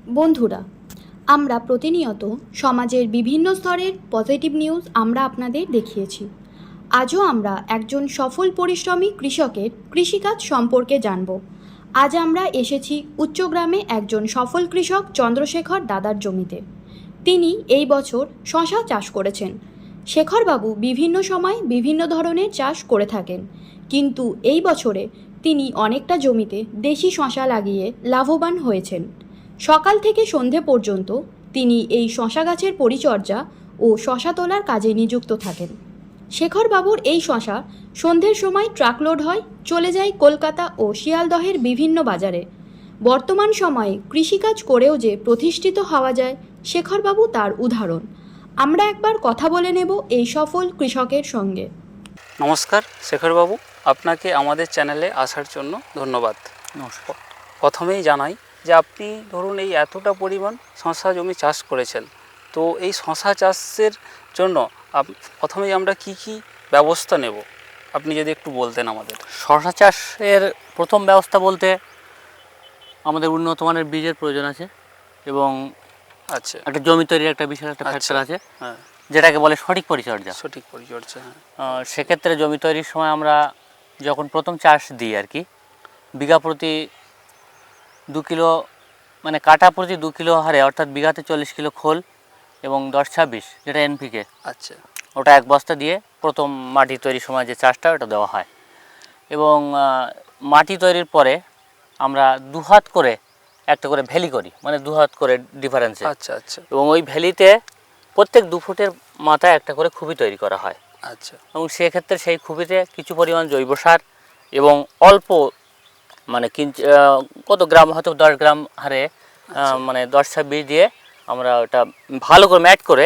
বন্ধুরা, আমরা প্রতিনিয়ত সমাজের বিভিন্ন স্তরের পজিটিভ নিউজ আমরা আপনাদের দেখিয়েছি। আজও আমরা একজন সফল পরিশ্রমী কৃষকের কৃষিকাজ সম্পর্কে জানব। আজ আমরা এসেছি উচ্চগ্রামে একজন সফল কৃষক চন্দ্রশেখর দাদার জমিতে। তিনি এই বছর শশা চাষ করেছেন। শেখরবাবু বিভিন্ন সময় বিভিন্ন ধরনের চাষ করে থাকেন, কিন্তু এই বছরে তিনি অনেকটা জমিতে দেশি শশা লাগিয়ে লাভবান হয়েছেন। সকাল থেকে সন্ধে পর্যন্ত তিনি এই শশা গাছের পরিচর্যা ও শশা তোলার কাজে নিযুক্ত থাকেন। শেখরবাবুর এই শশা সন্ধ্যের সময় ট্রাকলোড হয়, চলে যায় কলকাতা ও শিয়ালদহের বিভিন্ন বাজারে। বর্তমান সময়ে কৃষিকাজ করেও যে প্রতিষ্ঠিত হওয়া যায়, শেখরবাবু তার উদাহরণ। আমরা একবার কথা বলে নেব এই সফল কৃষকের সঙ্গে। নমস্কার শেখরবাবু, আপনাকে আমাদের চ্যানেলে আসার জন্য ধন্যবাদ। নমস্কার। প্রথমেই জানাই যে আপনি ধরুন এই এতটা পরিমাণ শশা জমি চাষ করেছেন, তো এই শশা চাষের জন্য প্রথমেই আমরা কি কি ব্যবস্থা নেব আপনি যদি একটু বলতেন আমাদের। শশা চাষের প্রথম ব্যবস্থা বলতে আমাদের উন্নত মানের বীজের প্রয়োজন আছে এবং আচ্ছা, একটা জমি তৈরির একটা বিশাল একটা ফ্যাক্টর আছে, হ্যাঁ, যেটাকে বলে সঠিক পরিচর্যা। সঠিক পরিচর্যা, হ্যাঁ। সেক্ষেত্রে জমি তৈরির সময় আমরা যখন প্রথম চাষ দিই আর কি, বিঘা প্রতি 2 কিলো, মানে কাঠা প্রতি 2 কিলো হারে, অর্থাৎ বিঘাতে 40 কিলো খোল এবং 10-26 যেটা এনপিকে, আচ্ছা, ওটা এক বস্তা দিয়ে প্রথম মাটি তৈরির সময় যে চাষটা ওটা দেওয়া হয়। এবং মাটি তৈরির পরে আমরা 2 হাত করে একটা করে ভ্যালি করি, মানে 2 হাত করে ডিফারেন্সে। আচ্ছা, আচ্ছা, এবং ওই ভ্যালিতে প্রত্যেক 2 ফুটের মাথায় একটা করে খুবি তৈরি করা হয়। আচ্ছা, এবং সেক্ষেত্রে সেই খুবিতে কিছু পরিমাণ জৈব সার এবং অল্প, মানে কত গ্রাম, হয়তো 10 গ্রাম হারে, মানে 10-26 দিয়ে আমরা ওটা ভালো করে ম্যাট করে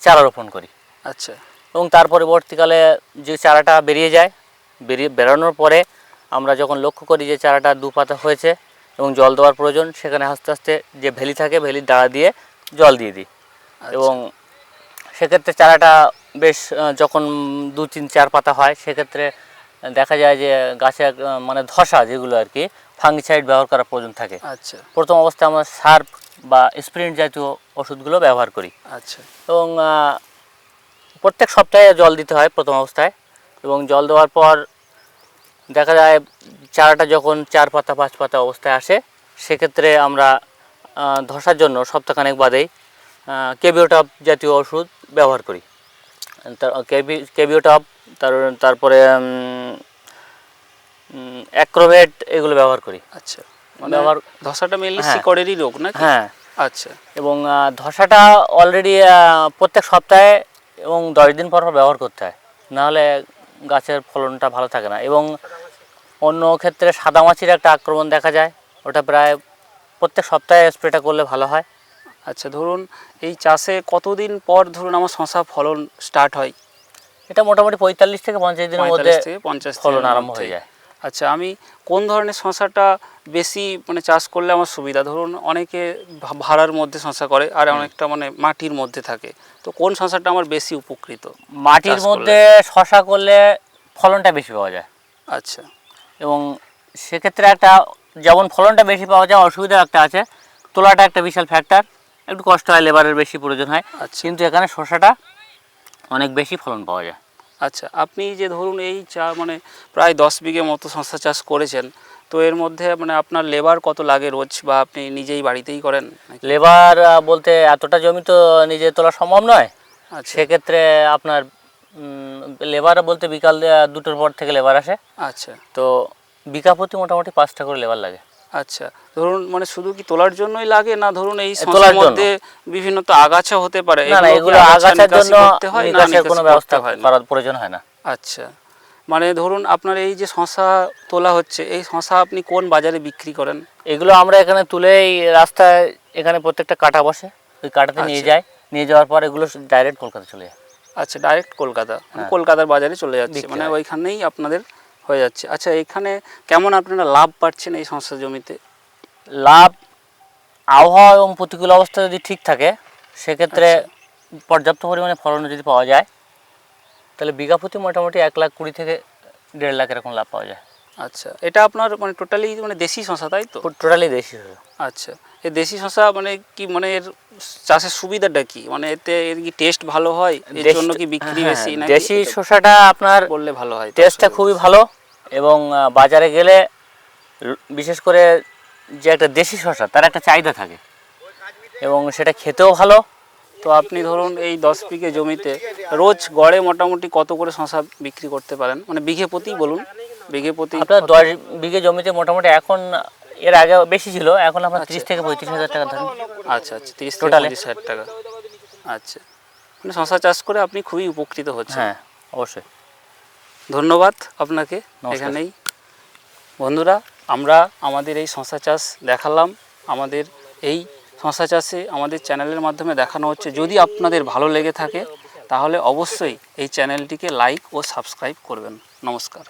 চারা রোপণ করি। আচ্ছা, এবং তার পরবর্তীকালে যে চারাটা বেরানোর পরে আমরা যখন লক্ষ্য করি যে চারাটা 2 পাতা হয়েছে এবং জল দেওয়ার প্রয়োজন, সেখানে আস্তে আস্তে যে ভ্যালি থাকে ভ্যালির ডাড়া দিয়ে জল দিয়ে দিই। এবং সেক্ষেত্রে চারাটা বেশ যখন 2-3-4 পাতা হয়, সেক্ষেত্রে দেখা যায় যে গাছে মানে ধসা যেগুলো আর কি, ফাঙ্গিসাইড ব্যবহার করার প্রয়োজন থাকে। আচ্ছা, প্রথম অবস্থায় আমরা সার্ফ বা স্প্রিন্ট জাতীয় ওষুধগুলো ব্যবহার করি। আচ্ছা, এবং প্রত্যেক সপ্তাহে জল দিতে হয় প্রথম অবস্থায়। এবং জল দেওয়ার পর দেখা যায় চারাটা যখন 4 পাতা 5 পাতা অবস্থায় আসে, সেক্ষেত্রে আমরা ধসার জন্য সপ্তাহখানেক বাদেই কেবিওটপ জাতীয় ওষুধ ব্যবহার করি। কেবিওটপ, তারপরে অ্যাক্রোভেট, এগুলো ব্যবহার করি। আচ্ছা, মানে ধসাটা মেনলি শিকড়েরই রোগ না? হ্যাঁ। আচ্ছা। এবং ধসাটা অলরেডি প্রত্যেক সপ্তাহে এবং 10 দিন পর পর ব্যবহার করতে হয়, নাহলে গাছের ফলনটা ভালো থাকে না। এবং অন্য ক্ষেত্রে সাদামাছির একটা আক্রমণ দেখা যায়, ওটা প্রায় প্রত্যেক সপ্তাহে স্প্রেটা করলে ভালো হয়। আচ্ছা, ধরুন এই চাষে কতদিন পর ধরুন আমার শশা ফলন স্টার্ট হয়? এটা মোটামুটি 45 থেকে 50 দিনের মধ্যে 50 ফলন আরম্ভ হয়ে যায়। আচ্ছা, আমি কোন ধরনের শশাটা বেশি মানে চাষ করলে আমার সুবিধা? ধরুন অনেকে ভাড়ার মধ্যে শশা করে, আর অনেকটা মানে মাটির মধ্যে থাকে, তো কোন শশাটা আমার বেশি উপকৃত? মাটির মধ্যে শশা করলে ফলনটা বেশি পাওয়া যায়। আচ্ছা। এবং সেক্ষেত্রে একটা, যেমন ফলনটা বেশি পাওয়া যায়, অসুবিধা একটা আছে, তোলাটা একটা বিশাল ফ্যাক্টর, একটু কষ্ট হয়, লেবারের বেশি প্রয়োজন হয়। আচ্ছা। কিন্তু এখানে শশাটা অনেক বেশি ফলন পাওয়া যায়। আচ্ছা, আপনি যে ধরুন এই মানে প্রায় 10 বিঘে মতো শশা চাষ করেছেন, তো এর মধ্যে মানে আপনার লেবার কত লাগে রোজ, বা আপনি নিজেই বাড়িতেই করেন? লেবার বলতে এতটা জমি তো নিজে তোলা সম্ভব নয়। আচ্ছা। সেক্ষেত্রে আপনার লেবার বলতে বিকাল 2টোর পর থেকে লেবার আসে। আচ্ছা। তো বিঘা প্রতি মোটামুটি 5টা করে লেবার লাগে। আচ্ছা, ধরুন মানে শুধু কি তোলার জন্যই লাগে, না ধরুন এই শশার মধ্যে বিভিন্ন তো আগাছা হতে পারে? না, এগুলো আগাছার জন্য নিকাশের কোনো ব্যবস্থা করার প্রয়োজন হয় না। আচ্ছা, মানে ধরুন আপনার এই যে শশা তোলা হচ্ছে, এই শশা আপনি কোন বাজারে বিক্রি করেন? এগুলো আমরা এখানে তুলে এই রাস্তায়, এখানে প্রত্যেকটা কাটা বসে, ওই কাটাতে নিয়ে যাই। নিয়ে যাওয়ার পর এগুলো ডাইরেক্ট কলকাতা চলে যায়। আচ্ছা, ডাইরেক্ট কলকাতা, কলকাতার বাজারে চলে যাচ্ছে, মানে ওইখানেই আপনাদের হয়ে যাচ্ছে। আচ্ছা, এখানে কেমন আপনারা লাভ পাচ্ছেন এই শশা জমিতে? লাভ, আবহাওয়া এবং প্রতিকূল অবস্থা যদি ঠিক থাকে, সেক্ষেত্রে পর্যাপ্ত পরিমাণে ফলন যদি পাওয়া যায়, তাহলে বিঘা প্রতি মোটামুটি 1,20,000 থেকে 1.5 লাখ এরকম লাভ পাওয়া যায়। আচ্ছা, এটা আপনার মানে টোটালি মানে দেশি শশা, তাই তো? টোটালি দেশি শশা। আচ্ছা, এই দেশি শশা মানে কি, মানে এর চাষের সুবিধাটা কি, মানে এতে এর কি টেস্ট ভালো হয়, এর জন্য কি বিক্রি হ্যাঁ, বেশি নাকি দেশি শসাটা আপনার বললে ভালো হয়? টেস্টটা খুবই ভালো এবং বাজারে গেলে বিশেষ করে যে একটা দেশি শসা তার একটা চাহিদা থাকে এবং সেটা খেতেও ভালো। তো আপনি ধরুন এই 10 বিঘে জমিতে রোজ গড়ে মোটামুটি কত করে শশা বিক্রি করতে পারেন, মানে বিঘে প্রতি বলুন, বিঘে প্রতি আপনার কত? 10 বিঘে জমিতে মোটামুটি এখন, এর আগে বেশি ছিল, এখন আপনার 30 থেকে 35 হাজার টাকা ধরেন। আচ্ছা আচ্ছা, 30 থেকে টোটালে। 35,000 টাকা। আচ্ছা, মানে শশা চাষ করে আপনি খুবই উপকৃত হচ্ছেন। হ্যাঁ, অবশ্যই। ধন্যবাদ আপনাকে। নমস্কার। এখানেই বন্ধুরা, আমরা আমাদের এই শশা চাষ দেখালাম। আমাদের এই শশা চাষে আমাদের চ্যানেলের মাধ্যমে দেখানো হচ্ছে। যদি আপনাদের ভালো লেগে থাকে তাহলে অবশ্যই এই চ্যানেলটিকে লাইক ও সাবস্ক্রাইব করবেন। নমস্কার।